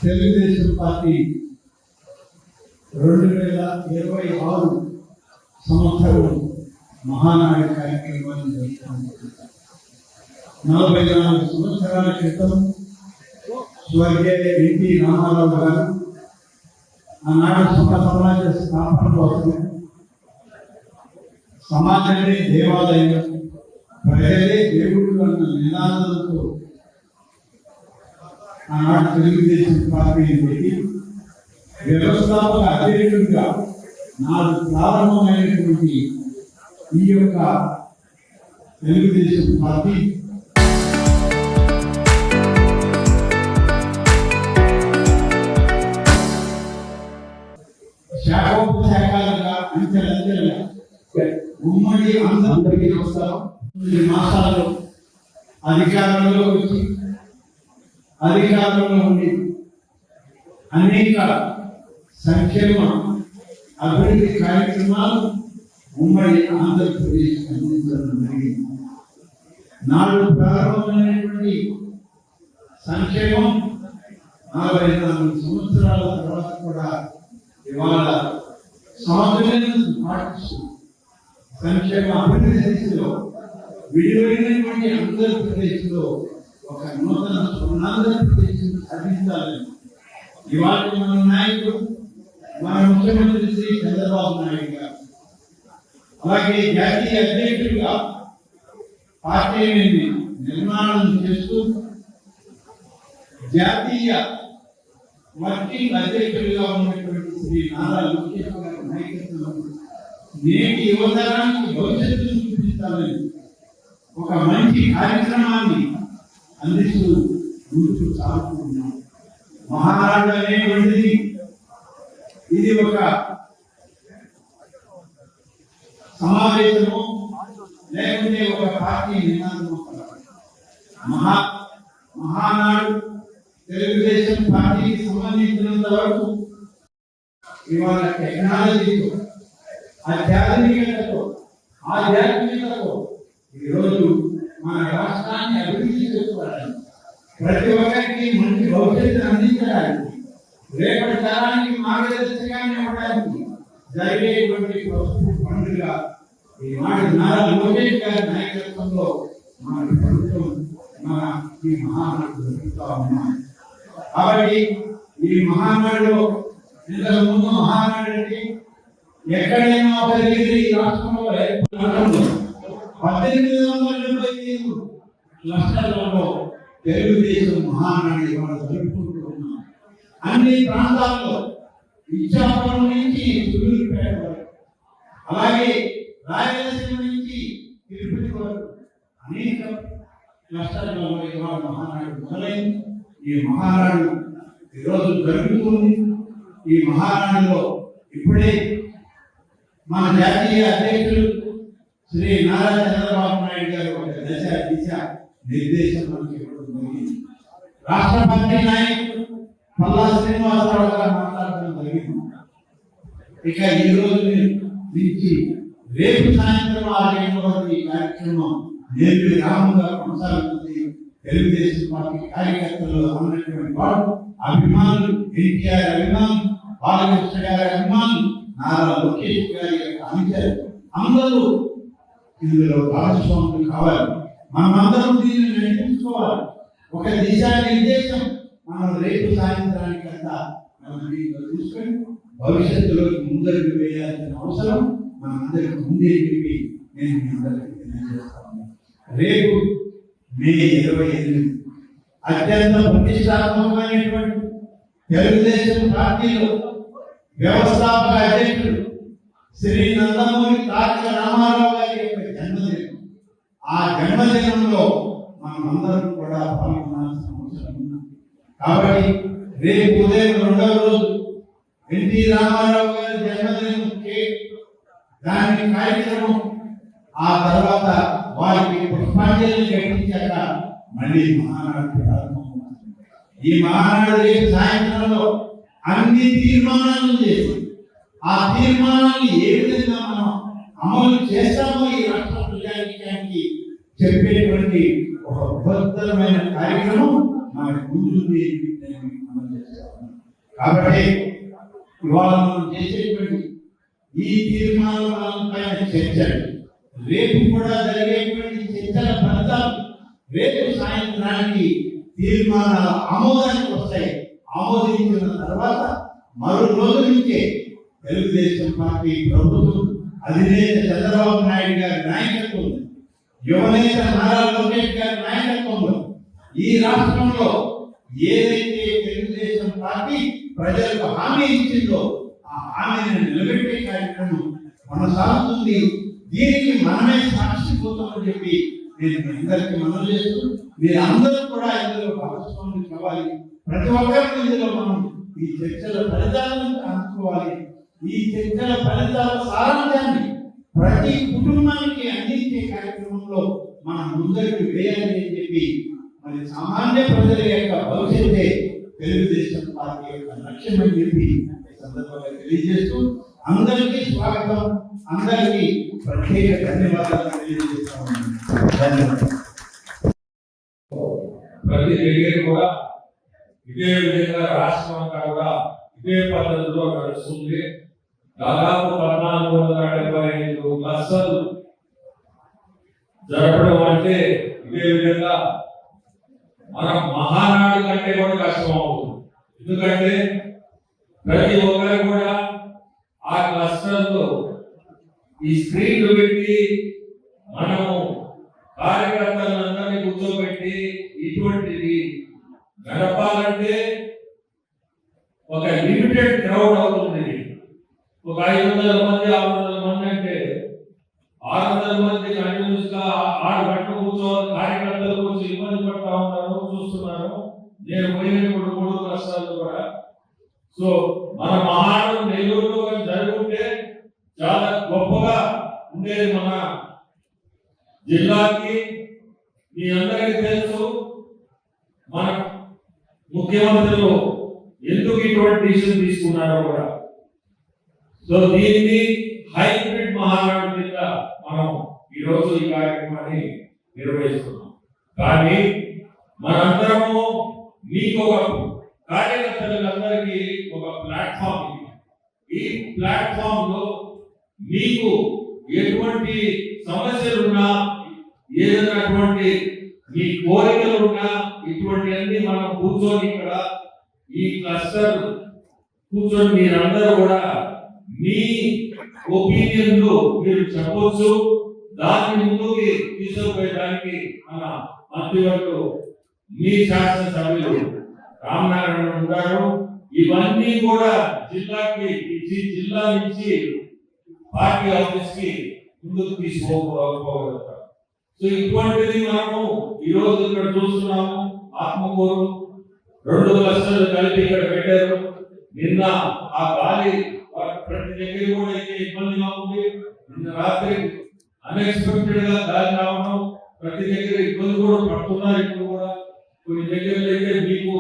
Telugu Desam party 2026 సంవత్సరం మహానాడు కార్యక్రమాన్ని జరుపుకుంటుంది. 44 సంవత్సరాల క్రితం స్వర్గీయ ఎన్టీ రామారావు గారు ఆనాడు సమాజ స్థాపన కోసం సమాజమే దేవాలయం, ప్రజలే దేవుడు అన్న నినాదంతో ఆనాడు తెలుగుదేశం పార్టీని పెట్టి వ్యవస్థాపక అధ్యక్షుడిగా నాడు ప్రారంభమైనటువంటి ఈ యొక్క తెలుగుదేశం పార్టీ శాఖోపశాఖలుగా అంచెలంచెలుగా ఉమ్మడి అందరికీ నమస్కారం. 9 మాసాలు అధికారంలో వచ్చి అధికారంలో ఉండి అనేక సంక్షేమ అభివృద్ధి కార్యక్రమాలు ఉమ్మడి ఆంధ్రప్రదేశ్ అందించడం జరిగింది. నాడు ప్రారంభమైనటువంటి సంక్షేమం 44 సంవత్సరాల తర్వాత కూడా ఇవాళ సమగ్రతను పాటిస్తూ సంక్షేమ అభివృద్ధి దిశలో విడివడినటువంటి ఆంధ్రప్రదేశ్లో ఒక నూతన ఆంధ్రప్రదేశ్ సాధించాలని ఇవాళ మన నాయకుడు, మన ముఖ్యమంత్రి శ్రీ చంద్రబాబు నాయుడు గారు, అలాగే జాతీయ అధ్యక్షుడిగా పార్టీని నిర్మాణం చేస్తూ జాతీయ వర్కింగ్ అధ్యక్షుడిగా ఉన్నటువంటి శ్రీ నారా లోకేష్ గారి నాయకత్వంలో నేటి యువతరానికి భవిష్యత్తును చూపించాలని ఒక మంచి కార్యక్రమాన్ని అందిస్తూ ముందుకు సాగుతున్నాం. మహానాడు అనేటువంటిది ఇది ఒక సమావేశము లేకుంటే ఒక పార్టీ నినాదము. మహానాడు తెలుగుదేశం పార్టీకి సంబంధించినంత వరకు ఇవాళ టెక్నాలజీతో, అత్యాధునికతతో, ఆధ్యాత్మికతతో ఈరోజు మన రాష్ట్రాన్ని అభివృద్ధి చేసుకోవడానికి, ప్రతి ఒక్కరికి మంచి భవిష్యత్తును అందించడానికి, రేపటి తరానికి మార్గదర్శకాన్ని ఇవ్వడానికి జరిగేటువంటి పండుగ ఈనాడు నారా లోకేష్ గారి నాయకత్వంలో మన ప్రభుత్వం మన ఈ మహానాడు జరుగుతూ ఉన్నాం. కాబట్టి ఈ మహానాడులో ఇంతకు ముందు మహానాడు అంటే ఎక్కడైనా ఈ రాష్ట్రంలో 1875 క్లస్టర్లలో తెలుగుదేశం మహానాడు ఇవాళ జరుపుకుంటూ ఉన్నాం. అన్ని ప్రాంతాల్లో ఇచ్చాపురం నుంచి సూళ్ళూరుపేట వరకు, అలాగే రాయలసీమ నుంచి తిరుపతి వరకు అనేక క్లస్టర్లలో ఇవాళ మహానాడు మొదలైంది. ఈ మహానాడు ఈరోజు జరుగుతుంది. ఈ మహానాడులో ఇప్పుడే మన జాతీయ అధ్యక్షులు శ్రీ నారా చంద్రబాబు నాయుడు గారు ఒక దిశ నిర్దేశం మనకి ఇవ్వడం జరిగింది. రాష్ట్ర పార్టీ నాయకులు పల్లా శ్రీనివాసరావు గారు మాట్లాడడం జరిగింది. ఇక ఈ రోజు నుంచి రేపు సాయంత్రం 6 గంటల వరకు ఈ కార్యక్రమం నిర్విరామంగా కొనసాగుతుంది. తెలుగుదేశం పార్టీ కార్యకర్తలు అన్నటువంటి వాడు అభిమానులు, ఎన్టీఆర్ అభిమానులు, బాలకృష్ణ గారి అభిమానులు, నారా లోకేష్ గారి యొక్క అనుచరులు అందరూ ఇందులో భాగస్వాములు కావాలి. మనమందరం దీన్ని నడిపించుకోవాలి. ఒక దిశానిర్దేశం మనం రేపు సాయంత్రానికంతా మనం దీంట్లో తీసుకొని భవిష్యత్తులోకి ముందరికి వేయాల్సిన అవసరం మనందరికి ముందే చెప్పి నేను మీ అందరికీ తెలియజేస్తాను. రేపు మే 28 అత్యంత ప్రతిష్టాత్మకమైనటువంటి తెలుగుదేశం పార్టీలో వ్యవస్థాపక అధ్యక్షుడు శ్రీ నందమూరి తారక రామారావు గారి యొక్క జన్మదినం. ఆ జన్మదినంలో మనమందరం కూడా పాల్గొనాల్సిన అవసరం ఉంది. కాబట్టి రేపు ఉదయం 2వ రోజు ఎన్టీ రామారావు గారి జన్మదినం దాని కార్యక్రమం, ఆ తర్వాత వారికి పుష్పాంజలి ఘటించాక మళ్ళీ మహానాడు ప్రారంభమవుతుంది. ఈ మహానాడు రేపు సాయంత్రంలో అన్ని తీర్మానాలు చేసి ఆ తీర్మానాన్ని ఏ విధంగా మనం అమలు చేస్తామో ఈ రాష్ట్ర ప్రజానీకానికి చెప్పేటువంటి ఒక బృహత్తరమైన కార్యక్రమం మన ముందు అమలు చేస్తాం. కాబట్టి ఇవాళ మనం చేసేటువంటి ఈ తీర్మానాలపై చర్చలు రేపు కూడా జరిగేటువంటి చర్చల ఫలితాలు రేపు సాయంత్రానికి తీర్మానాల ఆమోదానికి వస్తాయి. ఆమోదించిన తర్వాత మరో రోజు నుంచే తెలుగుదేశం పార్టీ ప్రభుత్వం అధినేత చంద్రబాబు నాయుడు గారి నాయకత్వంలో, యువనేత నారా లోకేష్ గారి నాయకత్వంలో ఈ రాష్ట్రంలో ఏదైతే తెలుగుదేశం పార్టీ ప్రజలకు హామీ ఇచ్చిందో ఆ హామీని నిలబెట్టే కార్యక్రమం కొనసాగుతుంది. దీనికి మనమే సాక్షిపోతామని చెప్పి నేను మీ అందరికీ మనవి చేస్తూ, మీరు అందరూ కూడా ఇందులో భాగస్వామ్యం కావాలి. ప్రతి ఒక్కరికి ఇందులో మనం ఈ చర్చల ఫలితాలను అందుకోవాలి. ఈ చర్చల ఫలితాల సారాంశాన్ని ప్రతి కుటుంబానికి అందించే కార్యక్రమంలో మనం ముందరికి వేయాలి అని చెప్పి, మరి సామాన్య ప్రజల యొక్క భవిష్యత్తే తెలుగుదేశం పార్టీ యొక్క లక్ష్యం అని చెప్పి సందర్భంగా తెలియజేస్తూ అందరికీ స్వాగతం, అందరికీ ప్రత్యేక ధన్యవాదాలు తెలియజేస్తాము. ధన్యవాదాలు. ప్రతి దగ్గర కూడా ఇదే విధంగా రాష్ట్రం అంతా కూడా ఇదే పద్ధతిలో నడుస్తుంది. దాదాపు 1475 క్లస్టర్లు జరపడం అంటే ఇదే విధంగా మన మహానాడు కంటే కూడా కష్టం అవుతుంది. ఎందుకంటే ప్రతి ఒక్కరు కూడా ఆ క్లస్టర్లో ఈ స్క్రీన్లు పెట్టి మనము కార్యకర్తలందరినీ కూర్చోబెట్టి ఇటువంటిది గడపాలంటే ఒక లిమిటెడ్ క్రౌడ్ అవుతుంది. ఒక 500 మంది 600 మంది అంటే 600 మంది కంటిన్యూస్ గా 6 గంటలు కూర్చోవాలి. కార్యకర్తలు వచ్చి ఇబ్బంది పడతా ఉన్నారు, చూస్తున్నారు. నేను పోయినప్పుడు 3 రాష్ట్రాలు కూడా. సో మన మహానాడు నెల్లూరులో జరుగుంటే చాలా గొప్పగా ఉండేది. మన జిల్లాకి మీ అందరికీ తెలుసు మన ముఖ్యమంత్రులు ఎందుకు ఇటువంటి డిసిషన్ తీసుకున్నారో కూడా. సో దీన్ని హైబ్రిడ్ మహానాడు కింద మనం ఈరోజు ఈ కార్యక్రమాన్ని నిర్వహిస్తున్నాం. కానీ మనందరము మీకు ఒక కార్యకర్తలందరికీ ఒక ప్లాట్ఫామ్ ఉంది. ఈ ప్లాట్ఫామ్ లో మీకు ఎటువంటి సమస్యలున్నా, ఏదైనా మీ కోరికలున్నా ఇటువంటి అన్ని మనం కూర్చొని ఇక్కడ ఈ క్లస్టర్ కూర్చొని మీరందరూ కూడా మీ ఒపీనియన్లు మీరు చెప్పొచ్చు. దాన్ని ముందుకి తీసుకుపోయడానికి మన మంత్రివర్గం మీ శాసనసభ్యులు రామనారాయణ ఉంటారు. ఇవన్నీ కూడా జిల్లాకి ఇచ్చి జిల్లా నుంచి పార్టీ ఆఫీస్ కి ముందుకు తీసుకోగలుగుతారు. సో ఇటువంటిది మనము ఈ రోజు ఇక్కడ చూస్తున్నాము. ఆత్మకూరు 2 క్లస్టర్లు కలిపి ఇక్కడ పెట్టారు. నిన్న ఆ గాలి ప్రతి దగ్గర కూడా అయితే ఇబ్బందిగా ఉంది. నిన్న రాత్రి అన్ఎక్స్పెక్టెడ్ గా గాలి రావడం, ప్రతి దగ్గర ఇబ్బంది కూడా పడుతున్నారు. ఇప్పుడు కూడా కొన్ని దగ్గరలో అయితే మీకు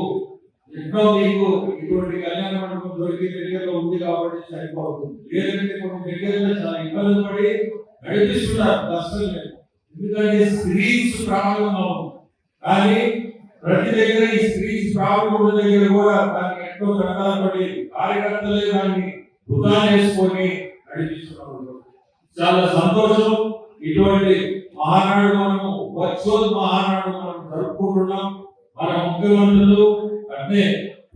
ఇటువంటి కళ్యాణ మండపం దొరికి దగ్గరలో ఉంది కాబట్టి సరిపోతుంది. లేదంటే కొన్ని దగ్గరలో చాలా ఇబ్బంది పడి నడిపిస్తున్నారు క్లస్టర్లు. ఎందుకంటే స్క్రీన్స్ ప్రాబ్లం అవుతుంది. కానీ ప్రతి దగ్గర ఈ స్క్రీన్స్ ప్రాబ్లం ఉన్న దగ్గర కూడా దానికి ఎంతో కష్టాలు పడి కార్యకర్తలే దాన్ని వృధా చేసుకొని నడిపిస్తున్నారు. చాలా సంతోషం. ఇటువంటి మహానాడు మనము వర్చువల్ మహానాడు మనం జరుపుకుంటున్నాం. మన ముఖ్యమంత్రులు అంటే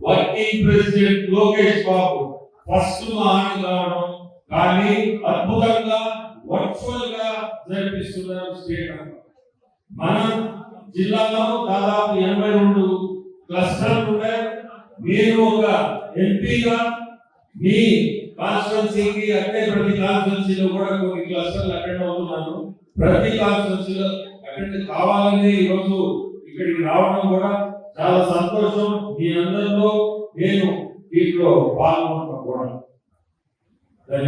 working president Lokesh Babu first Mahanadu కావడం, కానీ అద్భుతంగా వర్చువల్ గా జరిపిస్తున్నారు స్టేట్ అంతా. మన జిల్లాలో దాదాపు 82 క్లస్టర్లు ఉన్నాయి. నేను ఒక ఎంపీగా మీ కాన్స్టిట్యున్సీకి అంటే ప్రతి కాన్స్టిట్యున్సీలో కూడా కొన్ని క్లస్టర్లు అటెండ్ అవుతున్నాను. ప్రతి కాన్స్టిట్యున్సీలో అటెండ్ కావాలని ఈరోజు ఇక్కడికి రావడం కూడా చాలా సంతోషం. మీ అందరిలో నేను దీంట్లో పాల్గొనడం కూడా